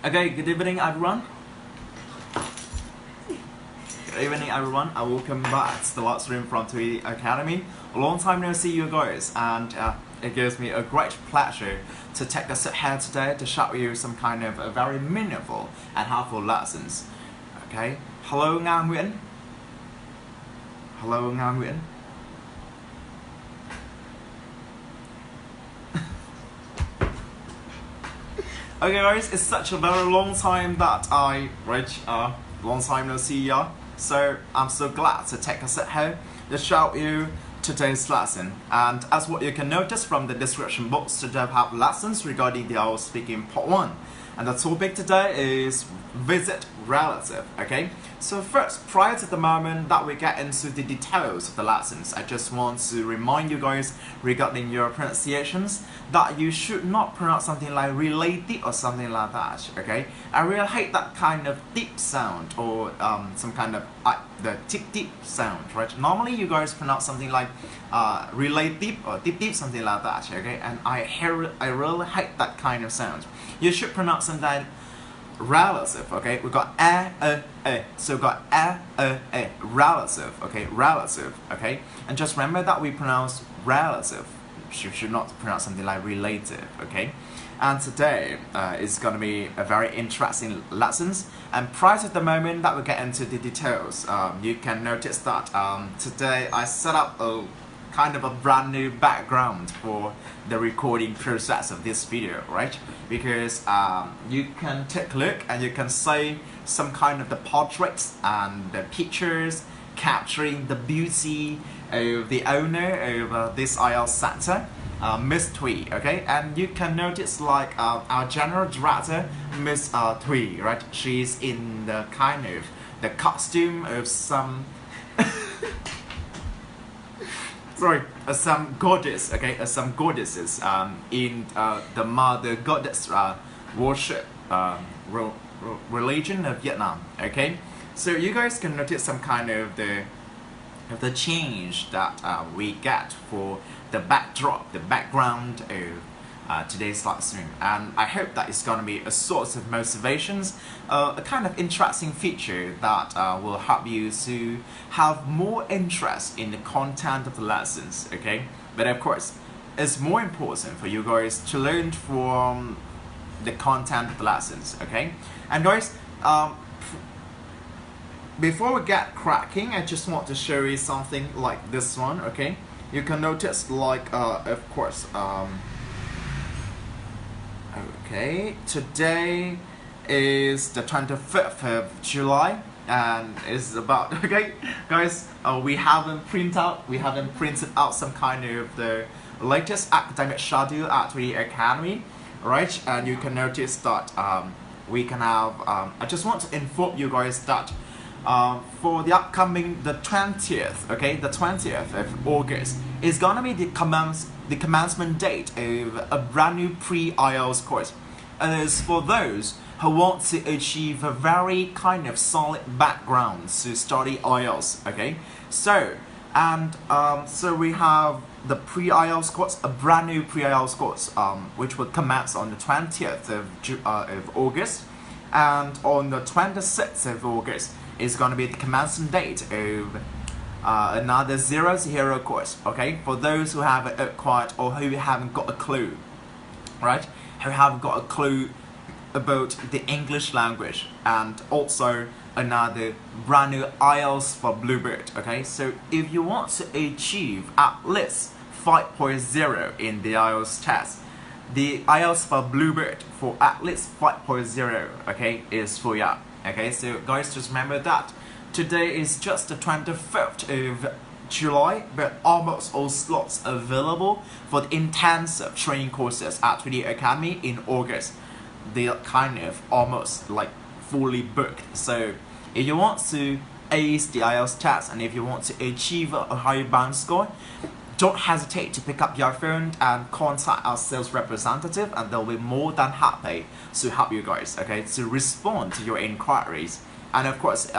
Okay, good evening everyone. Good evening everyone, and welcome back to the live stream from TUI Academy. A long time no see you guys, and it gives me a great pleasure to take a sit here today to show you some kind of very meaningful and helpful lessons. Okay, hello Nga Nguyễn. Hello Nga Nguyễn. Okay guys, it's such a very long time that I reached long time no see ya. So I'm so glad to take a sit here to show you today's lesson. And as what you can notice from the description box, today I have lessons regarding the IELTS speaking part 1. And the topic today is visit relative, okay? So first, prior to the moment that we get into the details of the lessons, I just want to remind you guys regarding your pronunciations that you should not pronounce something like related or something like that, okay? I really hate that kind of deep sound or some kind of the deep sound, right? Normally you guys pronounce something like related or deep something like that, okay? And I really hate that kind of sound. You should pronounce something relative, okay? We got a, so we got a, relative, okay? Relative, okay? And just remember that we pronounce relative. You should not pronounce something like relative, okay? And today is going to be a very interesting lessons. And prior to the moment that we get into the details, you can notice that today I set up a kind of a brand new background for the recording process of this video, right? Because you can take a look and you can see some kind of the portraits and the pictures capturing the beauty of the owner of this IELTS center, Miss Thuy, okay? And you can notice like our general director, Miss Thuy, right? She's in the kind of the costume of some sorry, some goddess, okay, some goddesses in the mother goddess worship religion of Vietnam, okay? So you guys can notice some kind of the change that we get for the backdrop, the background of today's live stream, and I hope that it's going to be a source of motivations, a kind of interesting feature that will help you to have more interest in the content of the lessons, okay? But of course, it's more important for you guys to learn from the content of the lessons, okay? And guys, before we get cracking, I just want to show you something like this one, okay? You can notice like, of course, okay, today is the 25th of July and it's about, okay, guys, we haven't printed out some kind of the latest academic schedule at the Academy, right? And you can notice that we can have, I just want to inform you guys that for the upcoming, the 20th, okay, the 20th of August is gonna be the commencement date of a brand new pre-IELTS course. And it's for those who want to achieve a very kind of solid background to study IELTS, okay? So, and so we have the pre-IELTS course, a brand new pre-IELTS course, which will commence on the 20th of August, and on the 26th of August is going to be the commencement date of another 0 course, okay? For those who haven't acquired or who haven't got a clue, right? Who haven't got a clue about the English language, and also another brand new IELTS for Bluebird, okay? So if you want to achieve at least 5.0 in the IELTS test, the IELTS for Bluebird for at least 5.0, okay, is for you, okay? So guys, just remember that today is just the 25th of July, but almost all slots available for the intensive training courses at 3D Academy in August. They are kind of almost like fully booked. So if you want to ace the IELTS test and if you want to achieve a higher bound score, don't hesitate to pick up your phone and contact our sales representative, and they'll be more than happy to help you guys, okay, to respond to your inquiries. And of course,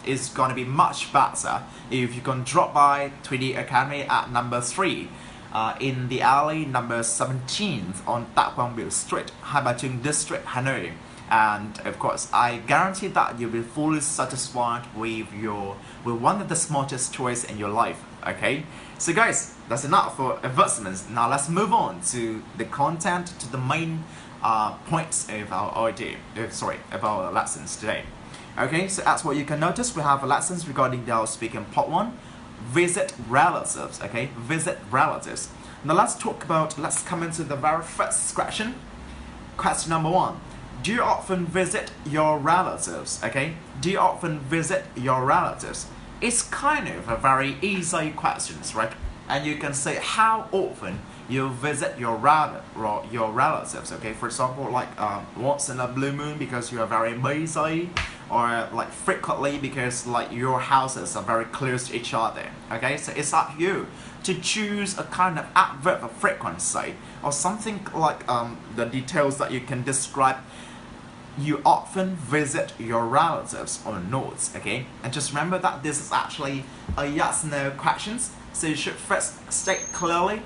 it's going to be much better if you can drop by 3D Academy at number 3 in the alley number 17 on Tạ Quang Biểu Street, Hai Bà Trưng District, Hà Nội. and of course I guarantee that you'll be fully satisfied with one of the smartest choice in your life. Okay, so guys, that's enough for advertisements. Now let's move on to the content, to the main points of our of our lessons today. Okay, so as what you can notice, we have lessons regarding our speaking part 1, visit relatives. Okay, visit relatives. Now let's come into the very first question. Question number 1. Do you often visit your relatives? Okay, do you often visit your relatives? It's kind of a very easy question, right? And you can say how often you visit your relatives. Okay, for example, like once in a blue moon because you are very busy, or like frequently because like your houses are very close to each other. Okay, so it's up to you to choose a kind of adverb of frequency or something like the details that you can describe. You often visit your relatives or not. Okay, and just remember that this is actually a yes/no questions, so you should first state clearly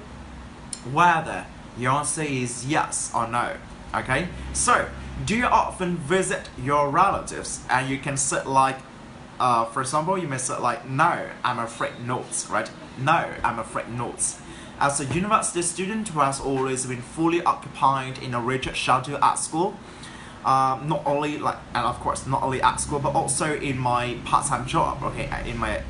whether your answer is yes or no. Okay, so do you often visit your relatives? And you can say like for example, you may say like, no, I'm afraid not, right? No, I'm afraid not. As a university student who has always been fully occupied in a rigid schedule at school, not only at school, but also in my part-time job. Okay,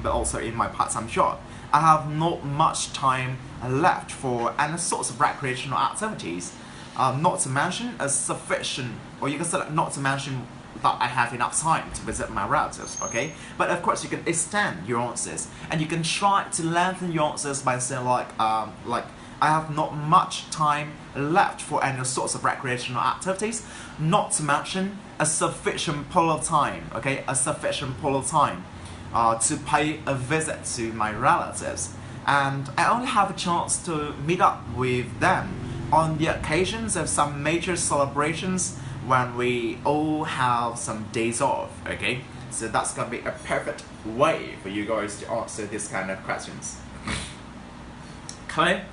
also in my part-time job, I have not much time left for any sorts of recreational activities. Not to mention not to mention that I have enough time to visit my relatives. Okay, but of course you can extend your answers, and you can try to lengthen your answers by saying like I have not much time left for any sorts of recreational activities, not to mention a sufficient pool of time, okay, a sufficient pool of time to pay a visit to my relatives. And I only have a chance to meet up with them on the occasions of some major celebrations when we all have some days off, okay? So that's gonna be a perfect way for you guys to answer this kind of questions. Okay?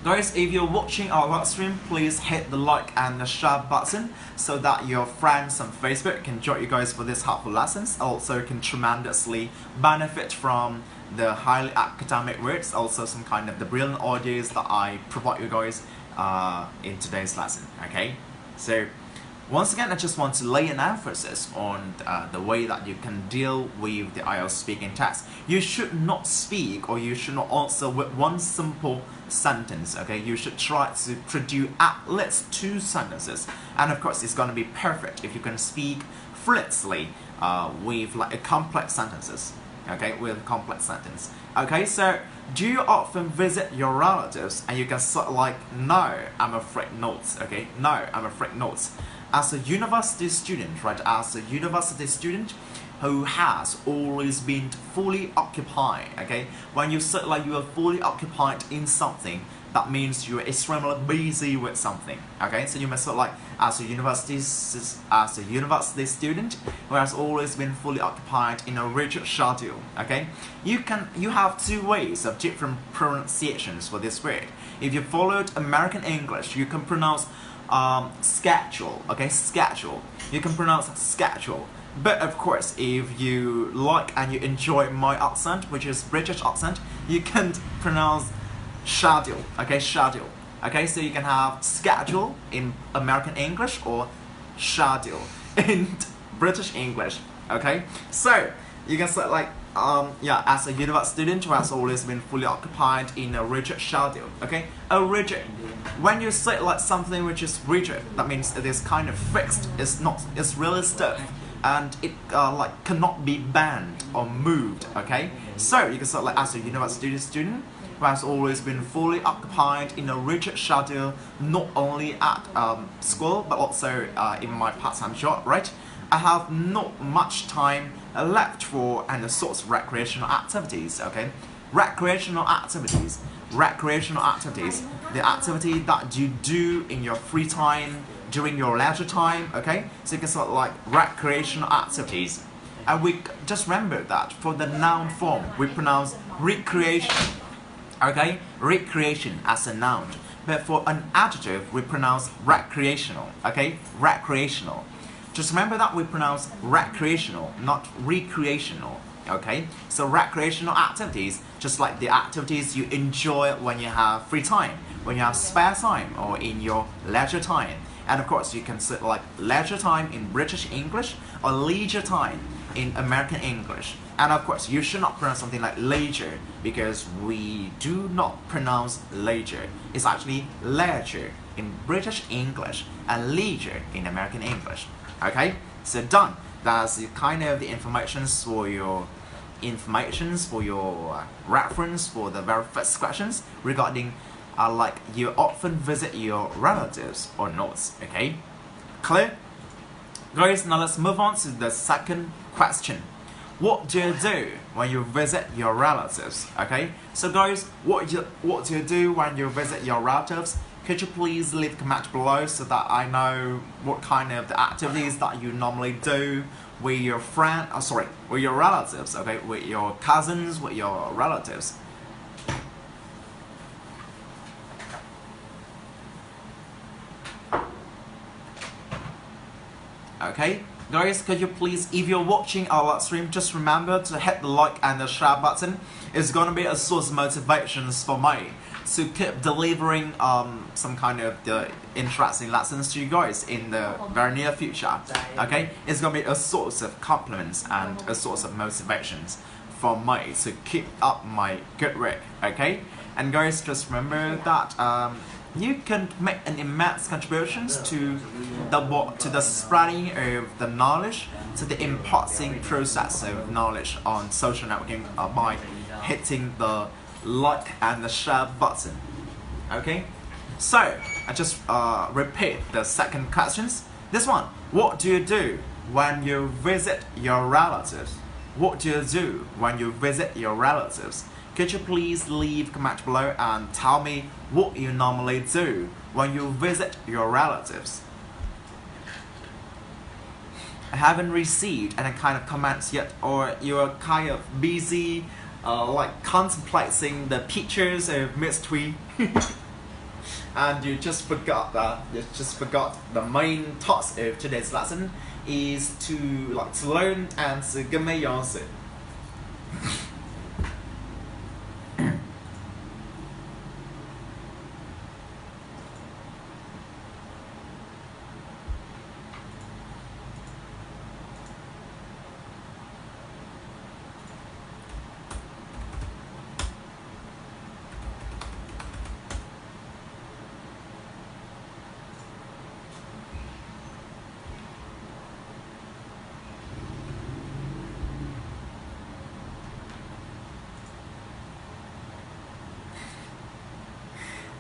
Guys, if you're watching our live stream, please hit the like and the share button so that your friends on Facebook can join you guys for these helpful lessons. Also can tremendously benefit from the highly academic words, also some kind of the brilliant audios that I provide you guys in today's lesson. Okay, so once again, I just want to lay an emphasis on the way that you can deal with the IELTS speaking test. You should not speak, or you should not answer with one simple sentence. Okay, you should try to produce at least 2 sentences, and of course it's going to be perfect if you can speak fluently with like a complex sentences. Okay, with a complex sentence. Okay, so do you often visit your relatives? And you can say like, no, I'm afraid not. Okay, no, I'm afraid not. As a university student, right? As a university student who has always been fully occupied. Okay, when you say like you are fully occupied in something, that means you are extremely busy with something. Okay, so you may say like, as a university student who has always been fully occupied in a rigid schedule. Okay, you have 2 ways of different pronunciations for this word. If you followed American English, you can pronounce schedule. Okay, schedule. You can pronounce schedule. But of course, if you like and you enjoy my accent, which is British accent, you can pronounce schedule. Okay, schedule. Okay, so you can have schedule in American English or schedule in British English. Okay, so you can say like as a university student who has always been fully occupied in a rigid schedule. Okay, a rigid. When you say like something which is rigid, that means it is kind of fixed. It's really stiff, and it like cannot be bent or moved. Okay, so you can say like, as a university student who has always been fully occupied in a rigid schedule, not only at school but also in my part-time job, right? I have not much time left for any sorts of recreational activities. Okay, recreational activities, the activity that you do in your free time, during your leisure time. Okay, so you can say like recreational activities, and we just remember that for the noun form we pronounce recreation. Okay, recreation as a noun, but for an adjective we pronounce recreational. Okay, recreational. Just remember that we pronounce recreational, not recreational. Okay, so recreational activities, just like the activities you enjoy when you have free time, when you have spare time, or in your leisure time. And of course, you can say like leisure time in British English or leisure time in American English. And of course, you should not pronounce something like leisure because we do not pronounce leisure. It's actually leisure in British English and leisure in American English. Okay, so done. That's kind of the informations for your reference for the very first questions regarding like you often visit your relatives or not. Okay, clear? Guys, now let's move on to the second question. What do you do when you visit your relatives? Okay, so guys, what do you do when you visit your relatives? Could you please leave a comment below so that I know what kind of the activities that you normally do with your with your relatives, okay, with your cousins, with your relatives. Okay, guys, could you please, if you're watching our live stream, just remember to hit the like and the share button. It's gonna be a source of motivations for me to keep delivering some kind of the interesting lessons to you guys in the very near future. Okay, it's gonna be a source of compliments and a source of motivations for me to keep up my good work. Okay, and guys, just remember that you can make an immense contributions to the spreading of the knowledge, to the imparting process of knowledge on social networking by hitting the like and the share button. Okay, so I just repeat the second questions. This one, what do you do when you visit your relatives? What do you do when you visit your relatives? Could you please leave a comment below and tell me what you normally do when you visit your relatives? I haven't received any kind of comments yet, or you're kind of busy like contemplating the pictures of Miss Twee and you just forgot the main thoughts of today's lesson is to learn and to give me your answer.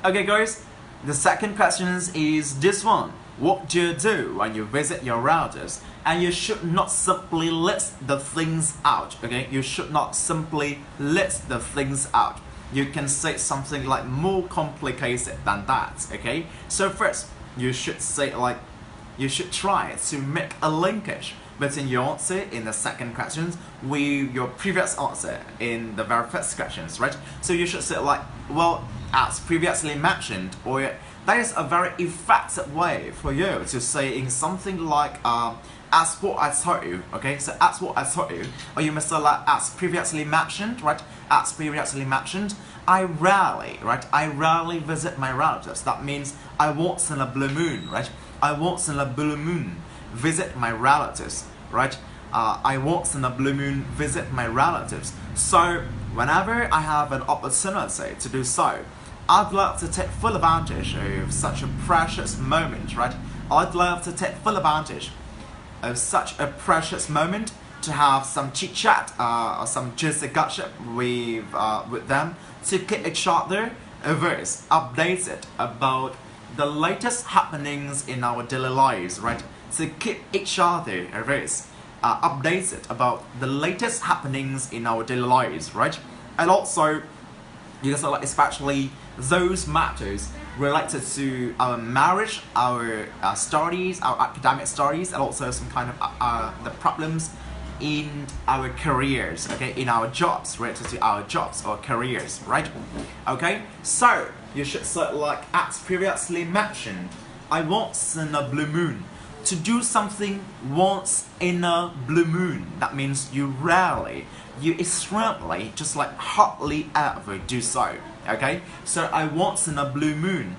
Okay guys, the second question is this one. What do you do when you visit your relatives? And you should not simply list the things out, okay? You should not simply list the things out. You can say something like more complicated than that, okay? So first, you should say you should try to make a linkage between your answer in the second question with your previous answer in the very first questions, right? So you should say well, as previously mentioned, or that is a very effective way for you to say in something like as what I told you, okay? So as what I told you, or you must say as previously mentioned, right? As previously mentioned, I rarely visit my relatives. That means I once in a blue moon, right? I once in a blue moon visit my relatives, right? I once in a blue moon visit my relatives. So whenever I have an opportunity to do so, I'd love to take full advantage of such a precious moment, right? I'd love to take full advantage of such a precious moment to have some chit chat or some juicy gossip with them, to keep each other averse, updated about the latest happenings in our daily lives, right? To keep each other averse, updated about the latest happenings in our daily lives, right? And also, you can especially those matters related to our marriage, our studies, our academic studies, and also some kind of the problems in our careers, okay, in our jobs, related to our jobs or careers, right? Okay, so you should say as previously mentioned, I once in a blue moon to do something once in a blue moon. That means you rarely, you extremely, just like hardly ever do so. Okay, so I once in a blue moon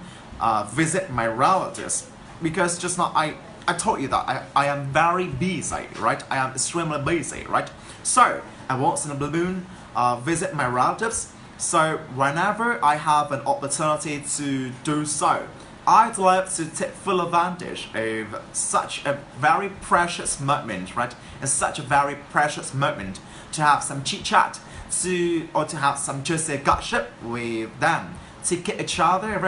visit my relatives, because just now I told you that I am very busy, right? I am extremely busy, right? So I once in a blue moon visit my relatives. So whenever I have an opportunity to do so, I'd love to take full advantage of such a very precious moment, right? And such a very precious moment to have some chit chat, or to have some juicy gossip with them, to keep each other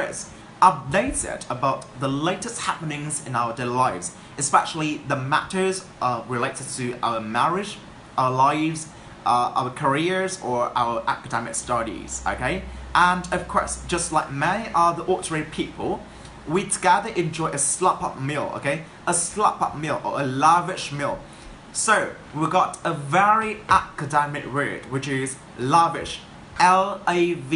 updated about the latest happenings in our daily lives, especially the matters related to our marriage, our lives, our careers, or our academic studies. Okay, and of course, just like many other ordinary people, we together enjoy a slap-up meal. Okay, a slap-up meal or a lavish meal. So we got a very academic word, which is lavish, L-A-V-I-S-H.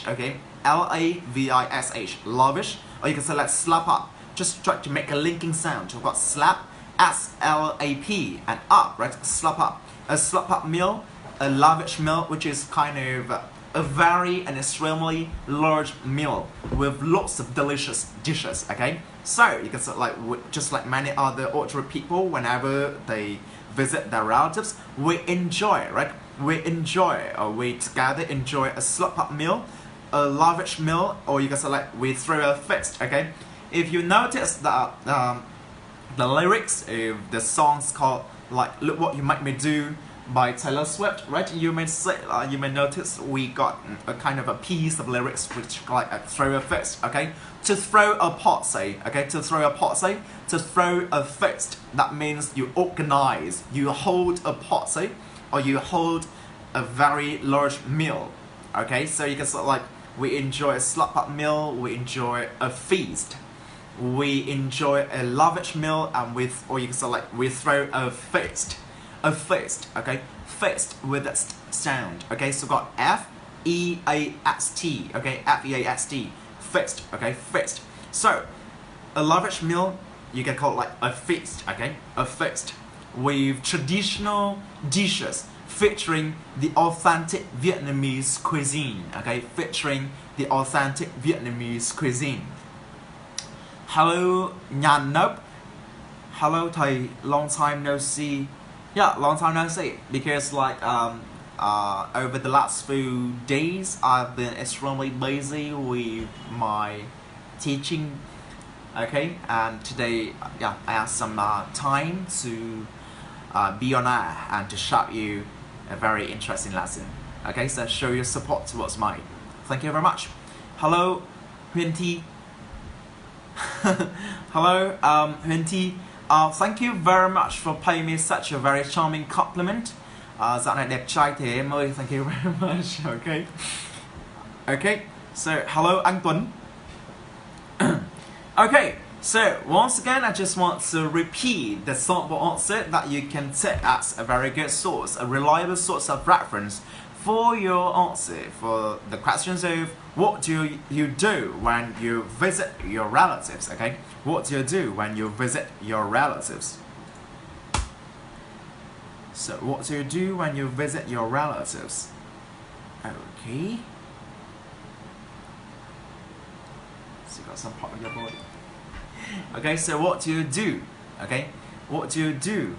Okay, L-A-V-I-S-H, lavish, or you can select slap up. Just try to make a linking sound. We've got slap, S-L-A-P, and up, right? Slap up. A slap up meal, a lavish meal, which is kind of a very and extremely large meal with lots of delicious dishes. Okay, so you can say, like, just like many other ordinary people, whenever they visit their relatives, we enjoy, right? We enjoy, or we together enjoy a slap up meal, a lavish meal, or you can say, like, we throw a fist. Okay, if you notice that the lyrics of the songs called like "Look What You Make Me Do" by Taylor Swift, right? You may say, you may notice we got a kind of a piece of lyrics which like throw a fist. Okay, to throw a pot, say. Okay, to throw a pot, say. To throw a fist. That means you organize, you hold a pot, say, or you hold a very large meal. Okay, so you can sort of like, we enjoy a slap up meal, we enjoy a feast, we enjoy a lavish meal, and or you can say like, we throw a feast, okay, feast with a sound. Okay, so got F-E-A-S-T, okay, F-E-A-S-T, feast, okay, feast. So a lavish meal, you can call it like a feast, okay, a feast with traditional dishes featuring the authentic Vietnamese cuisine. Okay, featuring the authentic Vietnamese cuisine. Hello, Nhan Nop. Hello, thầy. Long time no see. Yeah, long time no see. Because like over the last few days, I've been extremely busy with my teaching. Okay, and today, yeah, I have some time to be on air and to show you a very interesting lesson. Okay, so show your support towards mine. Thank you very much. Hello, Huyên Thi. Hello, Huyên Thi. Thank you very much for paying me such a very charming compliment. Dạo này đẹp trai thế em ơi. Thank you very much. Okay. Okay. So hello, anh Tuấn. Okay. So once again, I just want to repeat the sample answer that you can take as a very good source, a reliable source of reference for your answer for the questions of what do you do when you visit your relatives. Okay, what do you do when you visit your relatives? So what do you do when you visit your relatives? Okay, so you got some part of your body. Okay, so what do you do? Okay, what do you do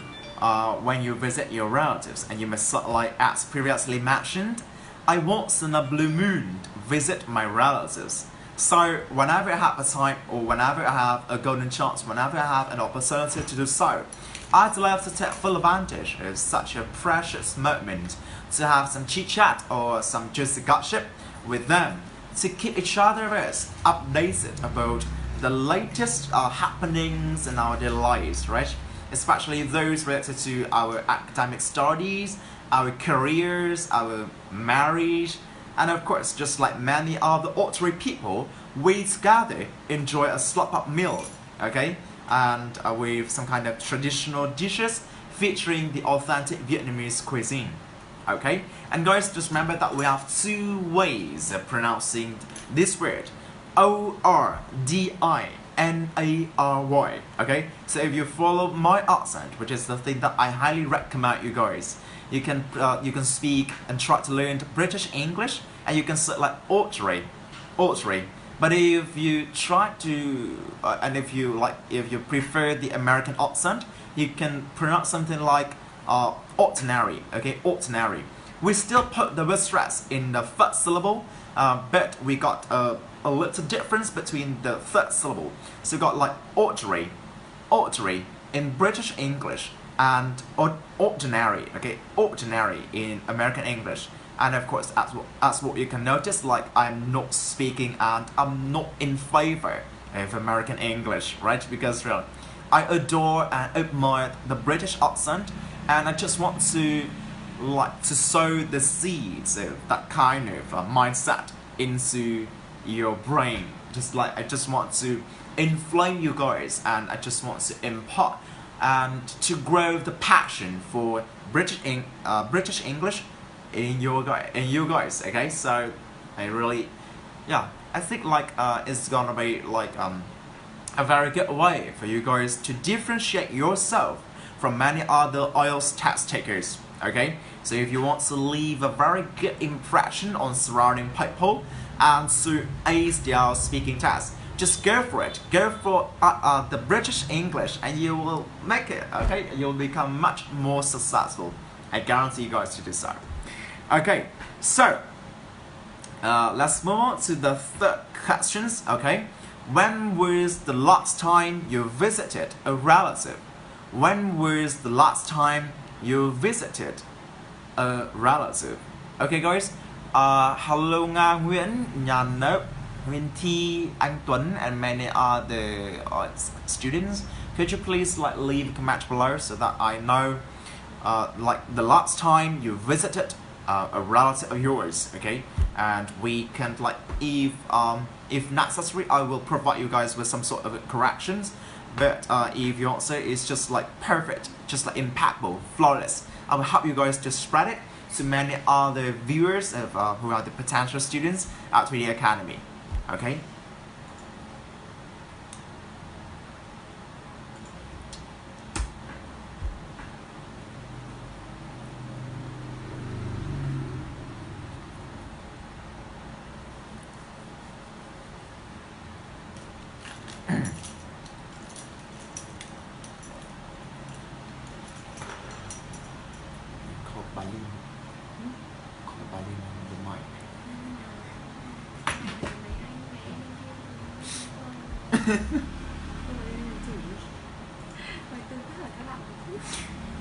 when you visit your relatives? And you must, like as previously mentioned, I once in a blue moon visit my relatives. So whenever I have a time, or whenever I have a golden chance, whenever I have an opportunity to do so, I'd love to take full advantage of such a precious moment to have some chit chat or some juicy gossip with them, to keep each other updated about the latest happenings in our daily lives, right? Especially those related to our academic studies, our careers, our marriage, and of course, just like many other ordinary people, we together enjoy a slap-up meal, okay? And with some kind of traditional dishes featuring the authentic Vietnamese cuisine, okay? And guys, just remember that we have two ways of pronouncing this word. O-R-D-I, Nary. Okay, so if you follow my accent, which is the thing that I highly recommend you guys, you can speak and try to learn British English, and you can say like auditory. But if you try to and if you prefer the American accent, you can pronounce something like ordinary. Okay, ordinary. We still put the word stress in the first syllable, but we got a little difference between the third syllable. So we got like ordinary in British English and ordinary. Okay, ordinary in American English. And of course, as what you can notice, like I'm not speaking and I'm not in favor of American English, right? Because really, I adore and admire the British accent, and I just want to sow the seeds of that kind of mindset into your brain. I just want to inflame you guys, and I just want to impart and to grow the passion for British English in you guys. Okay, so I think it's gonna be a very good way for you guys to differentiate yourself from many other IELTS test takers. Okay, so if you want to leave a very good impression on surrounding people and to ace their speaking test, just go for it. Go for the British English, and you will make it. Okay, you'll become much more successful. I guarantee you guys to do so. Okay, so let's move on to the third questions. Okay, when was the last time you visited a relative? When was the last time you visited a relative? Okay, guys. Hello Nga Nguyễn, Nhà Nớp, Nguyễn Thi, Anh Tuấn, and many other students. Could you please leave a comment below so that I know the last time you visited a relative of yours, okay? And we can if necessary, I will provide you guys with some sort of corrections. But if your answer is just perfect, just impeccable, flawless, I will help you guys to spread it to many other viewers of who are the potential students at 3D Academy. Okay.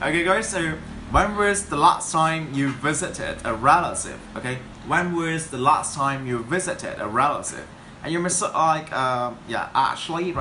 Okay, guys, so when was the last time you visited a relative? Okay, when was the last time you visited a relative? And you may say actually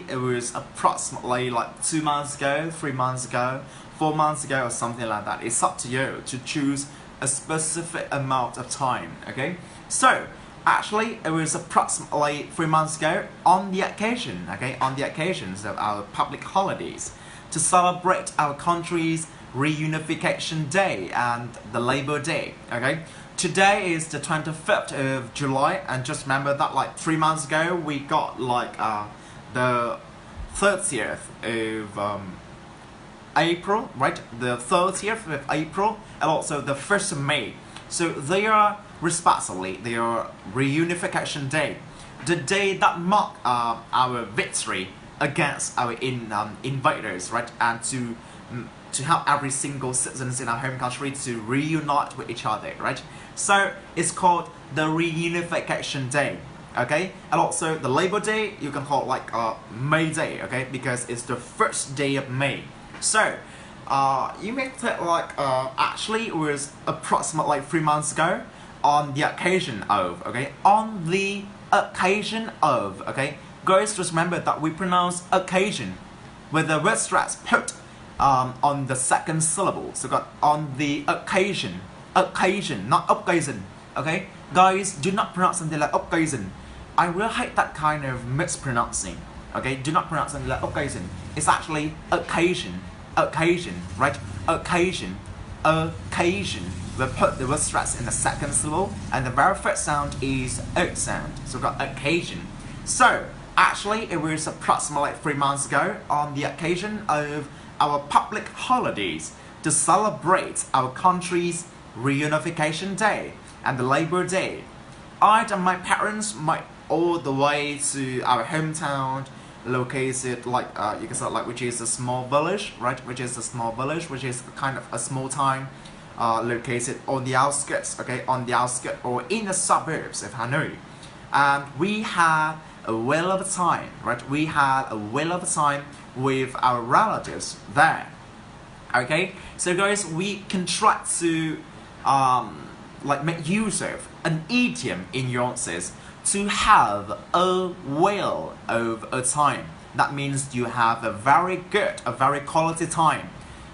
it was approximately 2 months ago, 3 months ago, 4 months ago, or something like that. It's up to you to choose a specific amount of time. Okay, so actually it was approximately 3 months ago on the occasion, on the occasions of our public holidays, to celebrate our country's reunification day and the Labor Day. Okay, today is the 25th of July, and just remember that 3 months ago we got the 30th of April, right? The 30th of April and also the 1st of May. So they are respectively their reunification day, the day that marked our victory against our invaders, right? And to help every single citizens in our home country to reunite with each other, right? So it's called the reunification day. Okay, and also the Labor Day you can call May Day, okay, because it's the first day of May. So you may think actually it was approximately 3 months ago on the occasion of, okay, on the occasion of, okay. Guys, just remember that we pronounce occasion with the word stress put on the second syllable. So got on the occasion, not occasion. Okay, guys, do not pronounce something like occasion. I really hate that kind of mispronouncing. Okay, do not pronounce something like occasion. It's actually occasion, right? Occasion. We put the word stress in the second syllable, and the very first sound is O sound. So got occasion. So Actually, it was approximately 3 months ago on the occasion of our public holidays to celebrate our country's reunification day and the Labor Day. I and my parents went all the way to our hometown, located like you can say like which is a small village, right? Which is a small village, which is kind of a small town, located on the outskirts, okay, on the outskirts or in the suburbs of Hanoi, and we had a whale of a time, right? We had a whale of a time with our relatives there. Okay, so guys, we can try to like make use of an idiom in Yonsei to have a whale of a time. That means you have a very good, a very quality time,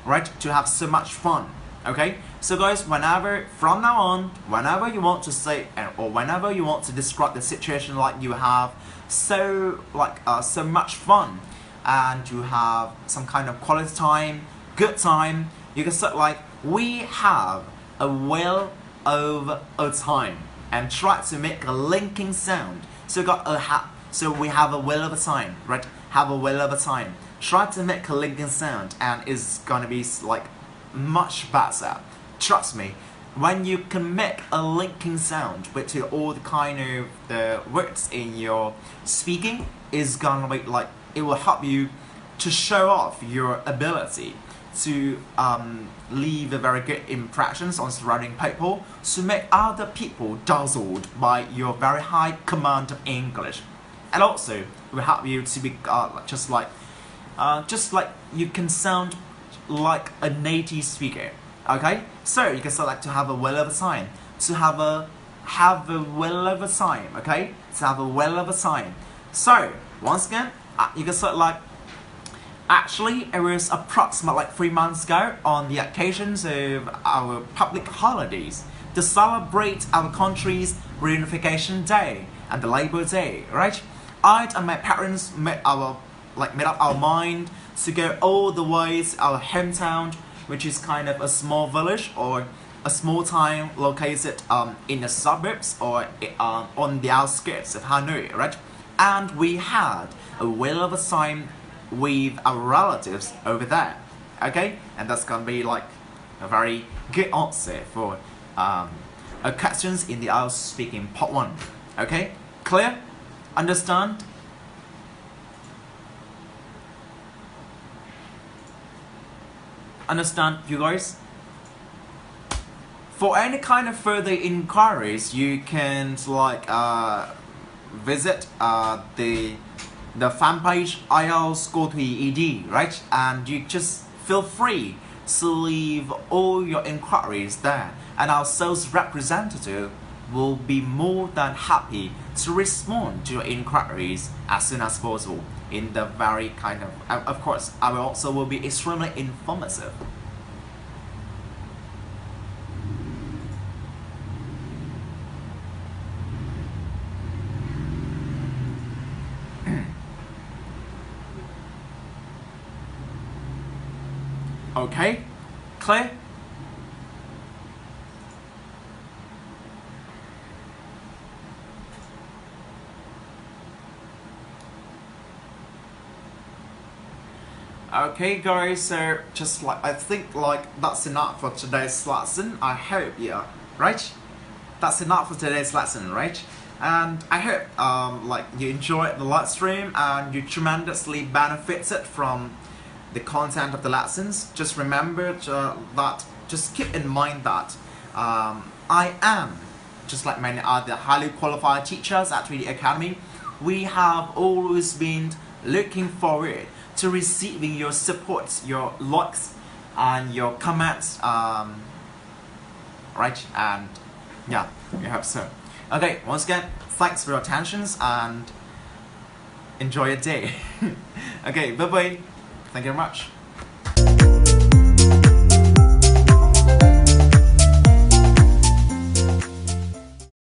right? To have so much fun. Okay, so guys, whenever from now on, whenever you want to say or whenever you want to describe the situation like you have so much fun and you have some kind of quality time, good time, you can say like we have a whale of a time and try to make a linking sound. So so we have a whale of a time, right? Have a whale of a time. Try to make a linking sound and it's gonna be like much better. Trust me, when you can make a linking sound between all the kind of the words in your speaking, is gonna be like it will help you to show off your ability to leave a very good impressions on surrounding people, to make other people dazzled by your very high command of English, and also it will help you to be just like you can sound like a native speaker. Okay, so you can select to have a whale of a time, to have a whale of a time. Okay, to have a whale of a time. So once again, you can select like. Actually, it was approximately like 3 months ago on the occasions of our public holidays to celebrate our country's reunification day and the Labor Day, right? I and my parents made up our mind to go all the way to our hometown, which is kind of a small village or a small town located in the suburbs or on the outskirts of Hanoi, right? And we had a whale of a time with our relatives over there, okay? And that's gonna be like a very good answer for questions in the IELTS speaking part 1, okay? Clear? Understand? Understand, you guys? For any kind of further inquiries, you can like visit the fan page IELTS Go to ED, right? And you just feel free to leave all your inquiries there, and our sales representative will be more than happy to respond to your inquiries as soon as possible in the very kind of course, I will also will be extremely informative. Okay, clear? Okay guys, so just like I think like that's enough for today's lesson. I hope, yeah, right? That's enough for today's lesson, right? And I hope like you enjoyed the live stream and you tremendously benefited from the content of the lessons. Just remember that, just keep in mind that I am, just like many other highly qualified teachers at 3D Academy, we have always been looking forward to receiving your support, your likes and your comments, right? And yeah, we hope so. Okay, once again, thanks for your attentions and enjoy your day. Okay, bye bye. Thank you very much.